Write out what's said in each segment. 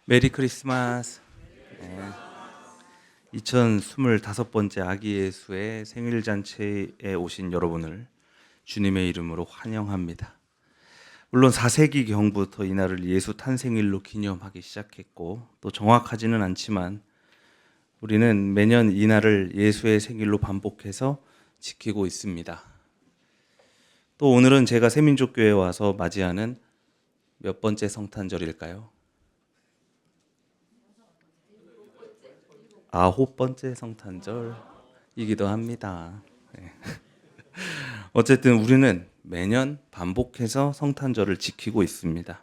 메리 크리스마스. 네. 2025번째 아기 예수의 생일 잔치에 오신 여러분을 주님의 이름으로 환영합니다. 물론 4세기 경부터 이날을 예수 탄생일로 기념하기 시작했고 또 정확하지는 않지만 우리는 매년 이날을 예수의 생일로 반복해서 지키고 있습니다. 또 오늘은 제가 새민족교회에 와서 맞이하는 몇 번째 성탄절일까요? 9번째 성탄절이기도 합니다. 네. 어쨌든 우리는 매년 반복해서 성탄절을 지키고 있습니다.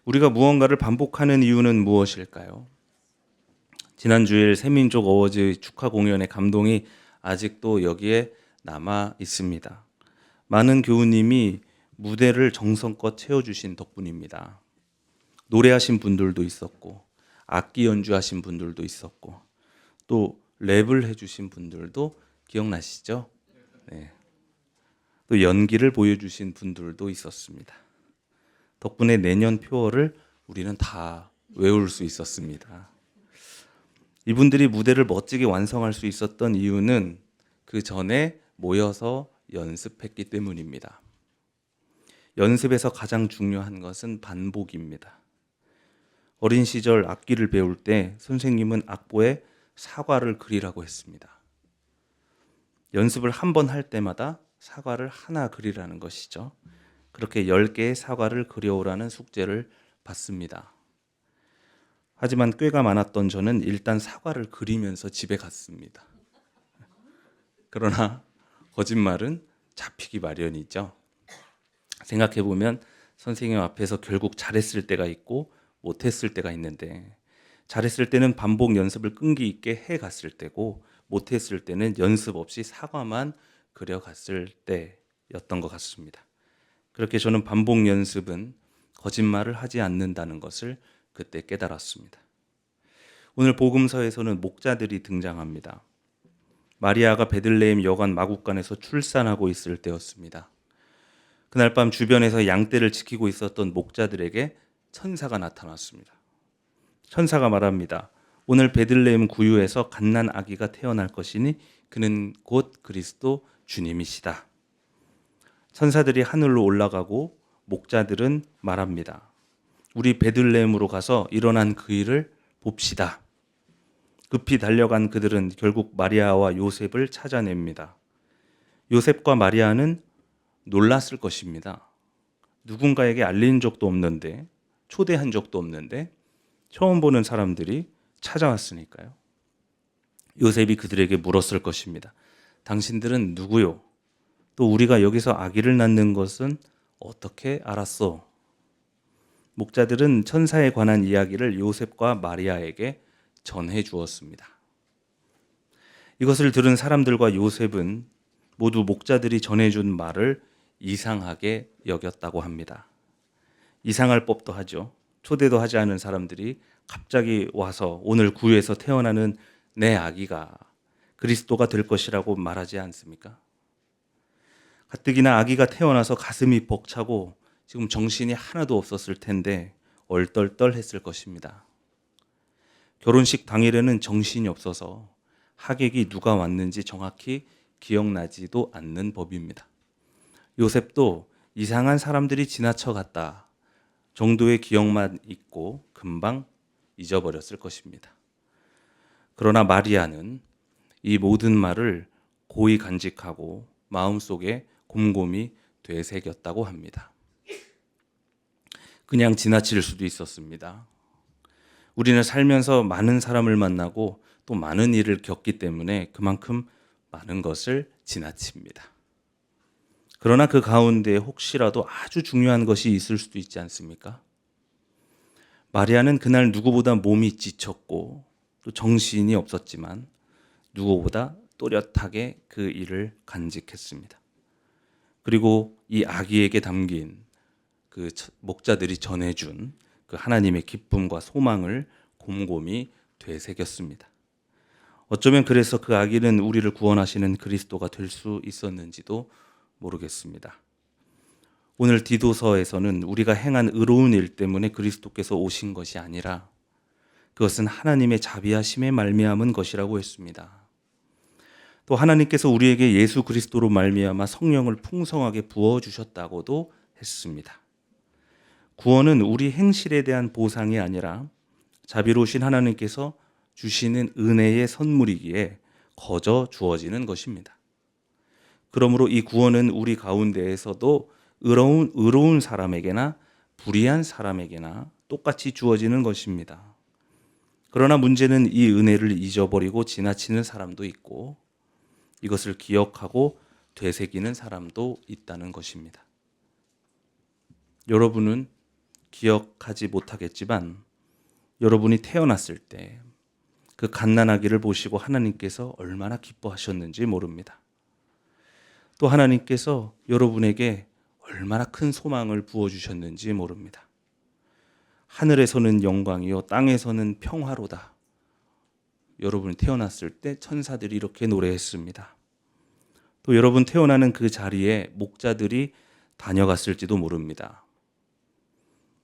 우리가 무언가를 반복하는 이유는 무엇일까요? 지난 주일 새민족 어워즈 축하 공연의 감동이 아직도 여기에 남아 있습니다. 많은 교우님이 무대를 정성껏 채워주신 덕분입니다. 노래하신 분들도 있었고 악기 연주하신 분들도 있었고 또 랩을 해주신 분들도 기억나시죠? 네. 또 연기를 보여주신 분들도 있었습니다. 덕분에 내년 표어를 우리는 다 외울 수 있었습니다. 이분들이 무대를 멋지게 완성할 수 있었던 이유는 그 전에 모여서 연습했기 때문입니다. 연습에서 가장 중요한 것은 반복입니다. 어린 시절 악기를 배울 때 선생님은 악보에 사과를 그리라고 했습니다. 연습을 한 번 할 때마다 사과를 하나 그리라는 것이죠. 그렇게 10개의 사과를 그려오라는 숙제를 받습니다. 하지만 꾀가 많았던 저는 일단 사과를 그리면서 집에 갔습니다. 그러나 거짓말은 잡히기 마련이죠. 생각해보면 선생님 앞에서 결국 잘했을 때가 있고 못했을 때가 있는데 잘했을 때는 반복 연습을 끈기 있게 해갔을 때고 못했을 때는 연습 없이 사과만 그려갔을 때였던 것 같습니다. 그렇게 저는 반복 연습은 거짓말을 하지 않는다는 것을 그때 깨달았습니다. 오늘 복음서에서는 목자들이 등장합니다. 마리아가 베들레헴 여관 마국간에서 출산하고 있을 때였습니다. 그날 밤 주변에서 양떼를 지키고 있었던 목자들에게 천사가 나타났습니다. 천사가 말합니다. 오늘 베들레헴 구유에서 갓난 아기가 태어날 것이니 그는 곧 그리스도 주님이시다. 천사들이 하늘로 올라가고 목자들은 말합니다. 우리 베들레헴으로 가서 일어난 그 일을 봅시다. 급히 달려간 그들은 결국 마리아와 요셉을 찾아냅니다. 요셉과 마리아는 놀랐을 것입니다. 누군가에게 알린 적도 없는데, 초대한 적도 없는데, 처음 보는 사람들이 찾아왔으니까요. 요셉이 그들에게 물었을 것입니다. 당신들은 누구요? 또 우리가 여기서 아기를 낳는 것은 어떻게 알았어? 목자들은 천사에 관한 이야기를 요셉과 마리아에게 전해 주었습니다. 이것을 들은 사람들과 요셉은 모두 목자들이 전해준 말을 이상하게 여겼다고 합니다. 이상할 법도 하죠. 초대도 하지 않은 사람들이 갑자기 와서 오늘 구유에서 태어나는 내 아기가 그리스도가 될 것이라고 말하지 않습니까? 가뜩이나 아기가 태어나서 가슴이 벅차고 지금 정신이 하나도 없었을 텐데 얼떨떨했을 것입니다. 결혼식 당일에는 정신이 없어서 하객이 누가 왔는지 정확히 기억나지도 않는 법입니다. 요셉도 이상한 사람들이 지나쳐 갔다 정도의 기억만 있고 금방 잊어버렸을 것입니다. 그러나 마리아는 이 모든 말을 고이 간직하고 마음속에 곰곰이 되새겼다고 합니다. 그냥 지나칠 수도 있었습니다. 우리는 살면서 많은 사람을 만나고 또 많은 일을 겪기 때문에 그만큼 많은 것을 지나칩니다. 그러나 그 가운데 혹시라도 아주 중요한 것이 있을 수도 있지 않습니까? 마리아는 그날 누구보다 몸이 지쳤고 또 정신이 없었지만 누구보다 또렷하게 그 일을 간직했습니다. 그리고 이 아기에게 담긴 그 목자들이 전해준 그 하나님의 기쁨과 소망을 곰곰이 되새겼습니다. 어쩌면 그래서 그 아기는 우리를 구원하시는 그리스도가 될 수 있었는지도 모르겠습니다. 오늘 디도서에서는 우리가 행한 의로운 일 때문에 그리스도께서 오신 것이 아니라 그것은 하나님의 자비하심에 말미암은 것이라고 했습니다. 또 하나님께서 우리에게 예수 그리스도로 말미암아 성령을 풍성하게 부어 주셨다고도 했습니다. 구원은 우리 행실에 대한 보상이 아니라 자비로우신 하나님께서 주시는 은혜의 선물이기에 거저 주어지는 것입니다. 그러므로 이 구원은 우리 가운데에서도 의로운 사람에게나 불의한 사람에게나 똑같이 주어지는 것입니다. 그러나 문제는 이 은혜를 잊어버리고 지나치는 사람도 있고 이것을 기억하고 되새기는 사람도 있다는 것입니다. 여러분은 기억하지 못하겠지만 여러분이 태어났을 때 그 갓난아기를 보시고 하나님께서 얼마나 기뻐하셨는지 모릅니다. 또 하나님께서 여러분에게 얼마나 큰 소망을 부어주셨는지 모릅니다. 하늘에서는 영광이요 땅에서는 평화로다. 여러분이 태어났을 때 천사들이 이렇게 노래했습니다. 또 여러분 태어나는 그 자리에 목자들이 다녀갔을지도 모릅니다.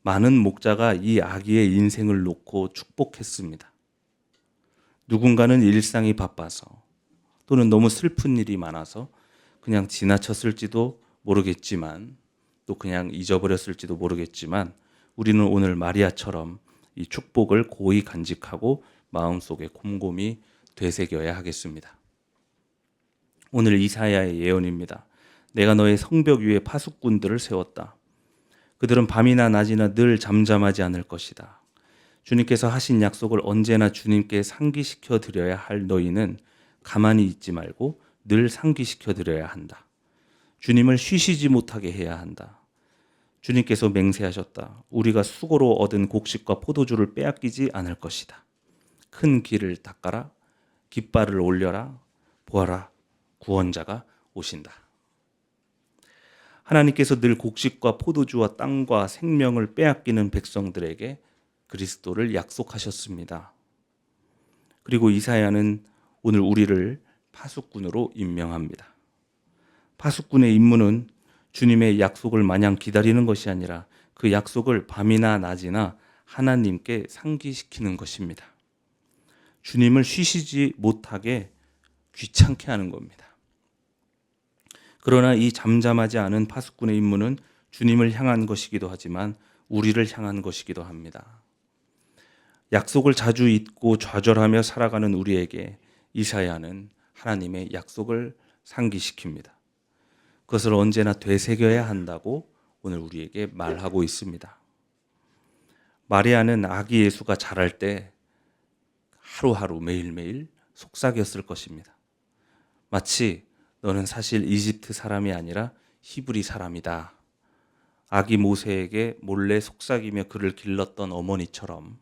많은 목자가 이 아기의 인생을 놓고 축복했습니다. 누군가는 일상이 바빠서 또는 너무 슬픈 일이 많아서 그냥 지나쳤을지도 모르겠지만 또 그냥 잊어버렸을지도 모르겠지만 우리는 오늘 마리아처럼 이 축복을 고이 간직하고 마음속에 곰곰이 되새겨야 하겠습니다. 오늘 이사야의 예언입니다. 내가 너의 성벽 위에 파수꾼들을 세웠다. 그들은 밤이나 낮이나 늘 잠잠하지 않을 것이다. 주님께서 하신 약속을 언제나 주님께 상기시켜 드려야 할 너희는 가만히 있지 말고 늘 상기시켜 드려야 한다. 주님을 쉬시지 못하게 해야 한다. 주님께서 맹세하셨다. 우리가 수고로 얻은 곡식과 포도주를 빼앗기지 않을 것이다. 큰 길을 닦아라. 깃발을 올려라. 보아라. 구원자가 오신다. 하나님께서 늘 곡식과 포도주와 땅과 생명을 빼앗기는 백성들에게 그리스도를 약속하셨습니다. 그리고 이사야는 오늘 우리를 파수꾼으로 임명합니다. 파수꾼의 임무는 주님의 약속을 마냥 기다리는 것이 아니라 그 약속을 밤이나 낮이나 하나님께 상기시키는 것입니다. 주님을 쉬시지 못하게 귀찮게 하는 겁니다. 그러나 이 잠잠하지 않은 파수꾼의 임무는 주님을 향한 것이기도 하지만 우리를 향한 것이기도 합니다. 약속을 자주 잊고 좌절하며 살아가는 우리에게 이사야는 하나님의 약속을 상기시킵니다. 그것을 언제나 되새겨야 한다고 오늘 우리에게 말하고 있습니다. 마리아는 아기 예수가 자랄 때 하루하루 매일매일 속삭였을 것입니다. 마치 너는 사실 이집트 사람이 아니라 히브리 사람이다. 아기 모세에게 몰래 속삭이며 그를 길렀던 어머니처럼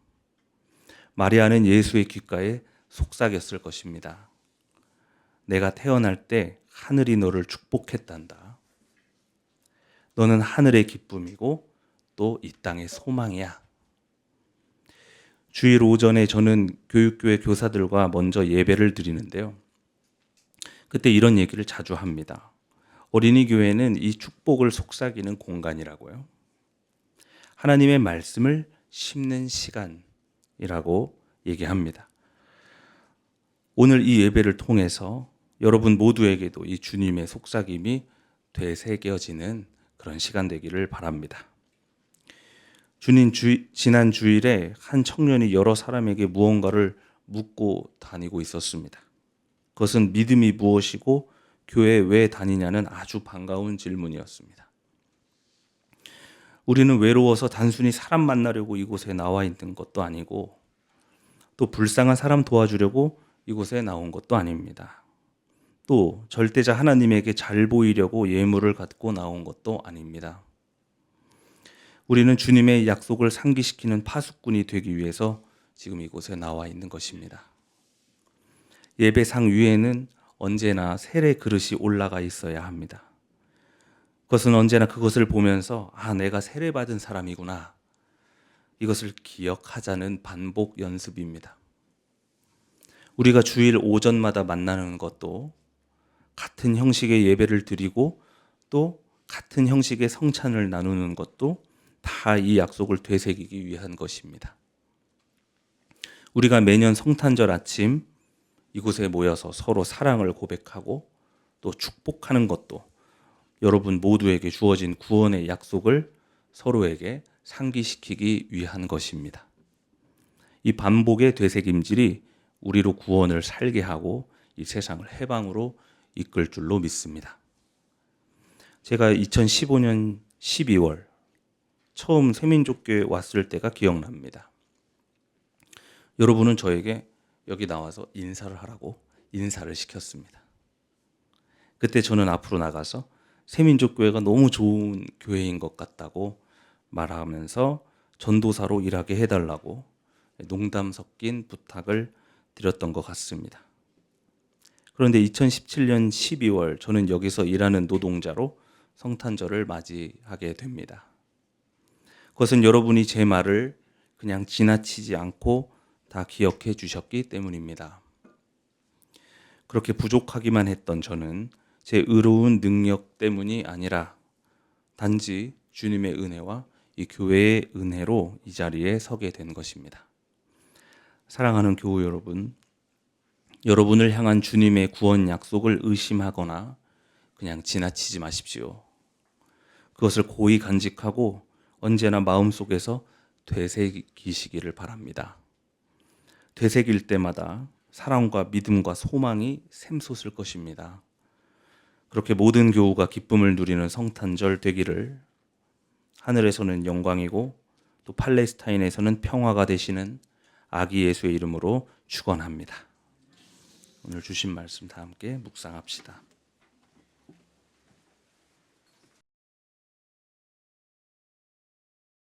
마리아는 예수의 귓가에 속삭였을 것입니다. 내가 태어날 때 하늘이 너를 축복했단다. 너는 하늘의 기쁨이고 또 이 땅의 소망이야. 주일 오전에 저는 교육교회 교사들과 먼저 예배를 드리는데요. 그때 이런 얘기를 자주 합니다. 어린이 교회는 이 축복을 속삭이는 공간이라고요. 하나님의 말씀을 심는 시간이라고 얘기합니다. 오늘 이 예배를 통해서 여러분 모두에게도 이 주님의 속삭임이 되새겨지는 그런 시간 되기를 바랍니다. 지난 주일에 한 청년이 여러 사람에게 무언가를 묻고 다니고 있었습니다. 그것은 믿음이 무엇이고 교회에 왜 다니냐는 아주 반가운 질문이었습니다. 우리는 외로워서 단순히 사람 만나려고 이곳에 나와 있는 것도 아니고 또 불쌍한 사람 도와주려고 이곳에 나온 것도 아닙니다. 또 절대자 하나님에게 잘 보이려고 예물을 갖고 나온 것도 아닙니다. 우리는 주님의 약속을 상기시키는 파수꾼이 되기 위해서 지금 이곳에 나와 있는 것입니다. 예배상 위에는 언제나 세례 그릇이 올라가 있어야 합니다. 그것은 언제나 그것을 보면서 내가 세례받은 사람이구나. 이것을 기억하자는 반복 연습입니다. 우리가 주일 오전마다 만나는 것도 같은 형식의 예배를 드리고 또 같은 형식의 성찬을 나누는 것도 다 이 약속을 되새기기 위한 것입니다. 우리가 매년 성탄절 아침 이곳에 모여서 서로 사랑을 고백하고 또 축복하는 것도 여러분 모두에게 주어진 구원의 약속을 서로에게 상기시키기 위한 것입니다. 이 반복의 되새김질이 우리로 구원을 살게 하고 이 세상을 해방으로 이끌 줄로 믿습니다. 제가 2015년 12월 처음 새민족교회 왔을 때가 기억납니다. 여러분은 저에게 여기 나와서 인사를 하라고 인사를 시켰습니다. 그때 저는 앞으로 나가서 새민족교회가 너무 좋은 교회인 것 같다고 말하면서 전도사로 일하게 해달라고 농담 섞인 부탁을 드렸던 것 같습니다. 그런데 2017년 12월 저는 여기서 일하는 노동자로 성탄절을 맞이하게 됩니다. 그것은 여러분이 제 말을 그냥 지나치지 않고 다 기억해 주셨기 때문입니다. 그렇게 부족하기만 했던 저는 제 의로운 능력 때문이 아니라 단지 주님의 은혜와 이 교회의 은혜로 이 자리에 서게 된 것입니다. 사랑하는 교우 여러분, 여러분을 향한 주님의 구원 약속을 의심하거나 그냥 지나치지 마십시오. 그것을 고이 간직하고 언제나 마음속에서 되새기시기를 바랍니다. 되새길 때마다 사랑과 믿음과 소망이 샘솟을 것입니다. 그렇게 모든 교우가 기쁨을 누리는 성탄절 되기를 하늘에서는 영광이고 또 팔레스타인에서는 평화가 되시는 아기 예수의 이름으로 축원합니다. 오늘 주신 말씀 다 함께 묵상합시다.